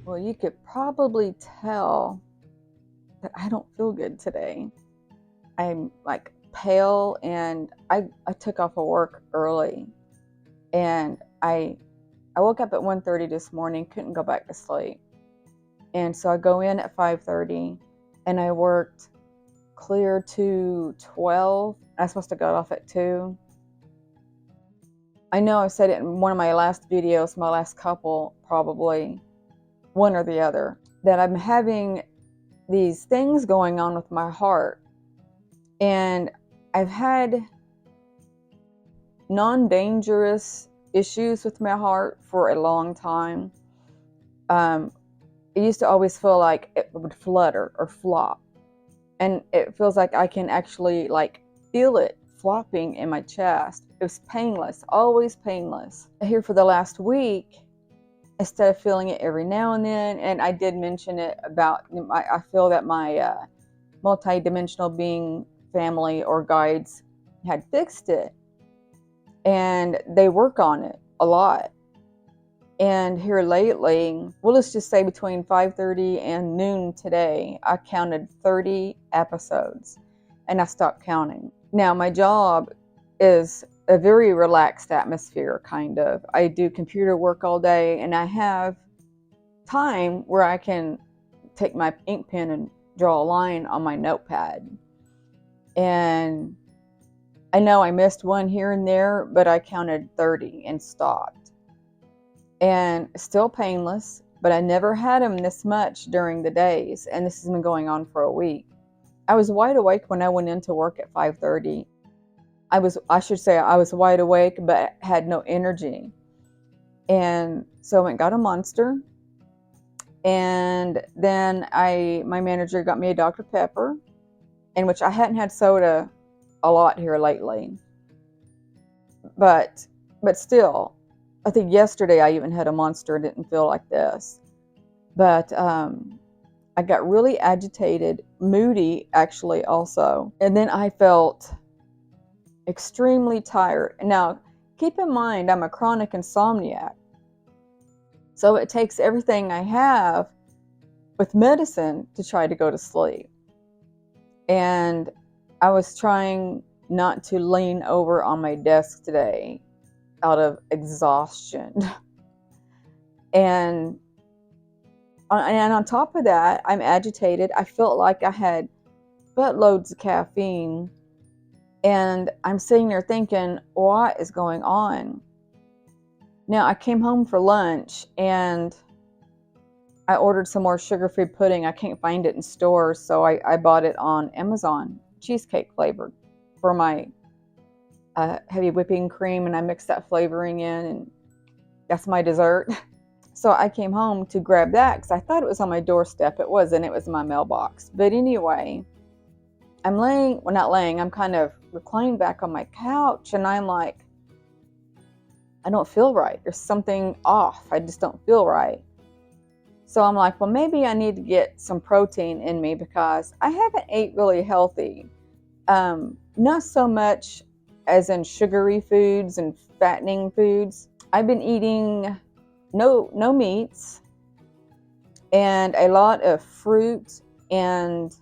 Well, you could probably tell that I don't feel good today. I'm like pale, and I took off of work early, and I woke up at 1:30 this morning, couldn't go back to sleep. And so I go in at 5:30 and I worked clear to 12. I was supposed to go off at 2. I know I said it in one of my last videos, my last couple, probably one or the other, that I'm having these things going on with my heart. And I've had non-dangerous issues with my heart for a long time. It used to always feel like it would flutter or flop. And it feels like I can actually like feel it flopping in my chest. It was painless, always painless. Here for the last week, instead of feeling it every now and then, and I did mention it about, I feel that my multi-dimensional being family or guides had fixed it, and they work on it a lot. And here lately, well, let's just say between 5:30 and noon today, I counted 30 episodes, and I stopped counting. Now, my job is a very relaxed atmosphere, kind of. I do computer work all day, and I have time where I can take my ink pen and draw a line on my notepad. And I know I missed one here and there, but I counted 30 and stopped. And still painless, but I never had them this much during the days, and this has been going on for a week. I was wide awake when I went into work at 5:30. I should say I was wide awake, but had no energy. And so I went and got a Monster, and then my manager got me a Dr. Pepper, in which I hadn't had soda a lot here lately. But still, I think yesterday I even had a Monster and didn't feel like this. But I got really agitated, moody actually also. And then I felt extremely tired. Now, keep in mind, I'm a chronic insomniac. So it takes everything I have with medicine to try to go to sleep. And I was trying not to lean over on my desk today out of exhaustion. And on top of that, I'm agitated. I felt like I had buttloads of caffeine. And I'm sitting there thinking, what is going on? Now, I came home for lunch and I ordered some more sugar-free pudding. I can't find it in stores, so I bought it on Amazon, cheesecake flavored, for my heavy whipping cream, and I mixed that flavoring in, and that's my dessert. So I came home to grab that because I thought it was on my doorstep. It wasn't. It was in my mailbox. But anyway, I'm I'm kind of reclined back on my couch, and I'm like, I don't feel right. There's something off. I just don't feel right. So I'm like, well, maybe I need to get some protein in me because I haven't ate really healthy. Not so much as in sugary foods and fattening foods. I've been eating no meats and a lot of fruit and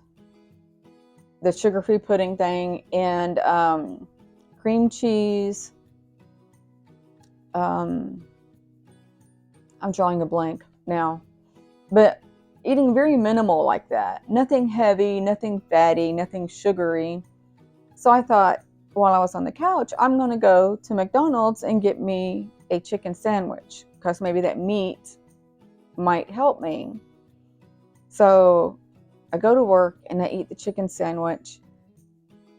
the sugar-free pudding thing and cream cheese. I'm drawing a blank now, but eating very minimal like that. Nothing heavy, nothing fatty, nothing sugary. So I thought, while I was on the couch, I'm going to go to McDonald's and get me a chicken sandwich because maybe that meat might help me. So I go to work and I eat the chicken sandwich,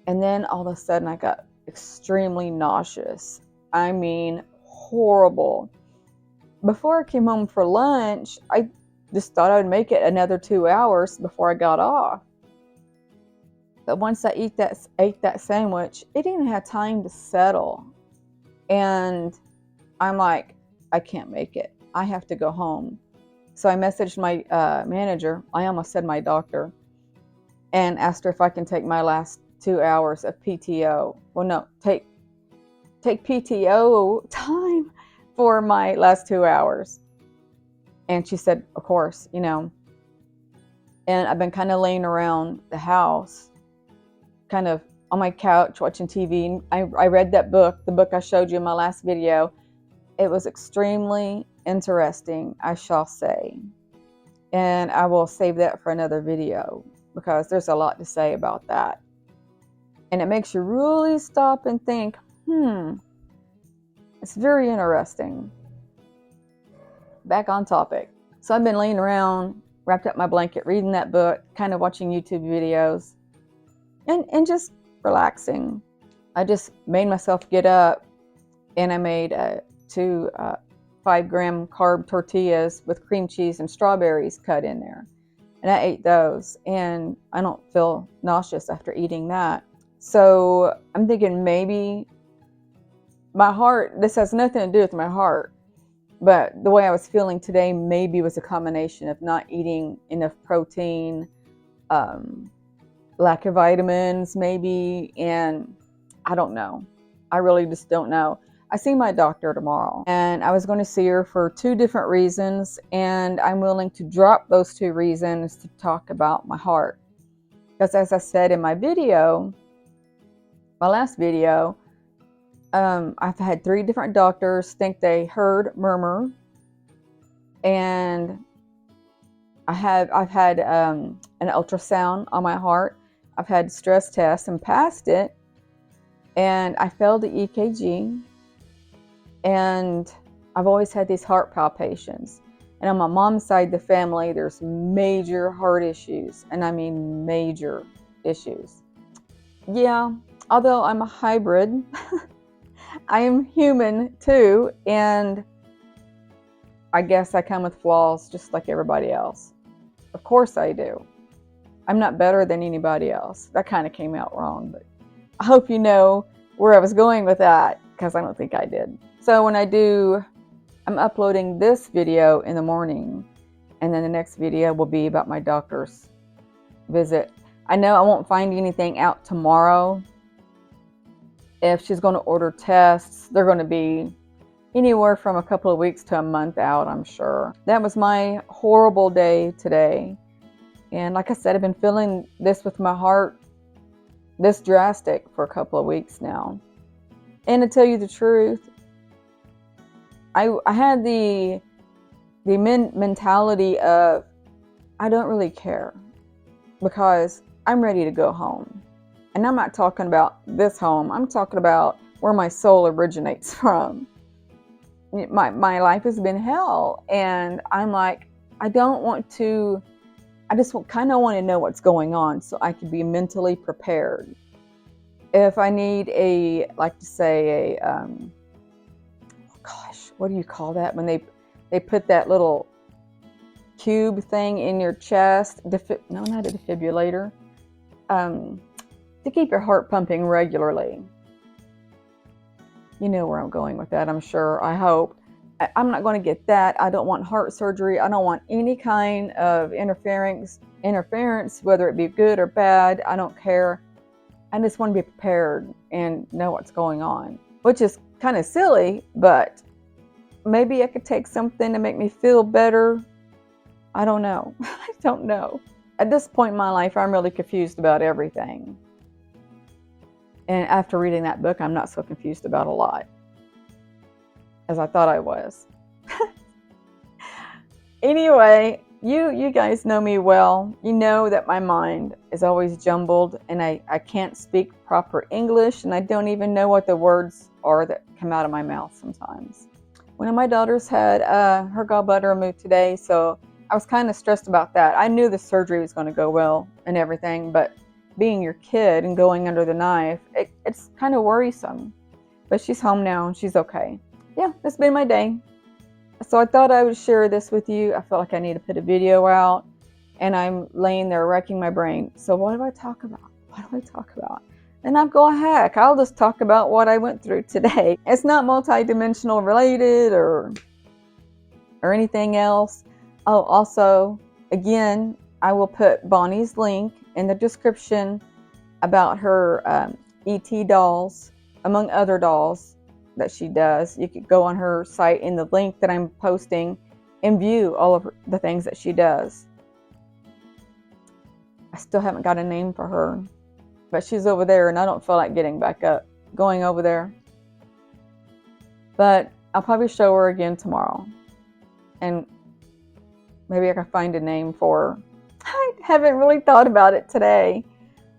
and then all of a sudden I got extremely nauseous. I mean, horrible. Before I came home for lunch, I just thought I would make it another 2 hours before I got off. But once I ate that sandwich, it didn't have time to settle. And I'm like, I can't make it. I have to go home. So I messaged my manager, I almost said my doctor, and asked her if I can take my last 2 hours of PTO. Well, no, take PTO time for my last 2 hours. And she said, of course, you know. And I've been kind of laying around the house, kind of on my couch watching TV. I read that book, the book I showed you in my last video. It was extremely interesting, I shall say. And I will save that for another video because there's a lot to say about that. And it makes you really stop and think, it's very interesting. Back on topic. So I've been laying around, wrapped up my blanket, reading that book, kind of watching YouTube videos, and just relaxing. I just made myself get up, and I made 2 5-gram carb tortillas with cream cheese and strawberries cut in there. And I ate those, and I don't feel nauseous after eating that. So I'm thinking maybe my heart, this has nothing to do with my heart, but the way I was feeling today maybe was a combination of not eating enough protein, lack of vitamins maybe, and I don't know. I really just don't know. I see my doctor tomorrow, and I was going to see her for 2 different reasons, and I'm willing to drop those 2 reasons to talk about my heart. Because as I said in my video, my last video, I've had 3 different doctors think they heard murmur, and I've had an ultrasound on my heart. I've had stress tests and passed it, and I failed the EKG, and I've always had these heart palpitations. And on my mom's side of the family, there's major heart issues, and I mean major issues. Yeah, although I'm a hybrid, I am human too, and I guess I come with flaws just like everybody else. Of course I do. I'm not better than anybody else. That kind of came out wrong, but I hope you know where I was going with that, because I don't think I did. So when I'm uploading this video in the morning, and then the next video will be about my doctor's visit. I know I won't find anything out tomorrow. If she's going to order tests, they're going to be anywhere from a couple of weeks to a month out, I'm sure. That was my horrible day today. And like I said, I've been feeling this with my heart, this drastic, for a couple of weeks now. And to tell you the truth, I had the mentality of, I don't really care, because I'm ready to go home. And I'm not talking about this home. I'm talking about where my soul originates from. My life has been hell. And I'm like, I don't want to, I just kind of want to know what's going on so I can be mentally prepared. If I need like to say gosh, what do you call that? When they put that little cube thing in your chest. No, not a defibrillator. To keep your heart pumping regularly. You know where I'm going with that, I'm sure. I hope. I'm not going to get that. I don't want heart surgery. I don't want any kind of interference, whether it be good or bad. I don't care. I just want to be prepared and know what's going on, which is kind of silly, but maybe I could take something to make me feel better. I don't know. I don't know. At this point in my life, I'm really confused about everything. And after reading that book, I'm not so confused about a lot as I thought I was. Anyway, you guys know me well. You know that my mind is always jumbled, and I can't speak proper English, and I don't even know what the words are that come out of my mouth sometimes. One of my daughters had her gallbladder removed today, so I was kind of stressed about that. I knew the surgery was going to go well and everything, but being your kid and going under the knife, it's kind of worrisome. But she's home now and she's okay. Yeah, that's been my day. So I thought I would share this with you. I felt like I need to put a video out, and I'm laying there racking my brain. So what do I talk about? What do I talk about? And I'm going, heck, I'll just talk about what I went through today. It's not multi-dimensional related or anything else. Oh, also, again, I will put Bonnie's link in the description about her ET dolls, among other dolls that she does. You could go on her site in the link that I'm posting and view all of the things that she does. I still haven't got a name for her, but she's over there and I don't feel like going over there. But I'll probably show her again tomorrow. And maybe I can find a name for her. I haven't really thought about it today.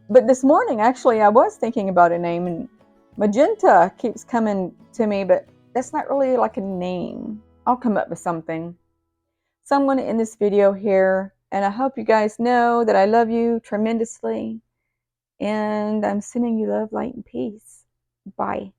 But this morning, actually, I was thinking about a name, and Magenta keeps coming to me, but that's not really like a name. I'll come up with something. So I'm going to end this video here, and I hope you guys know that I love you tremendously, and I'm sending you love, light, and peace. Bye.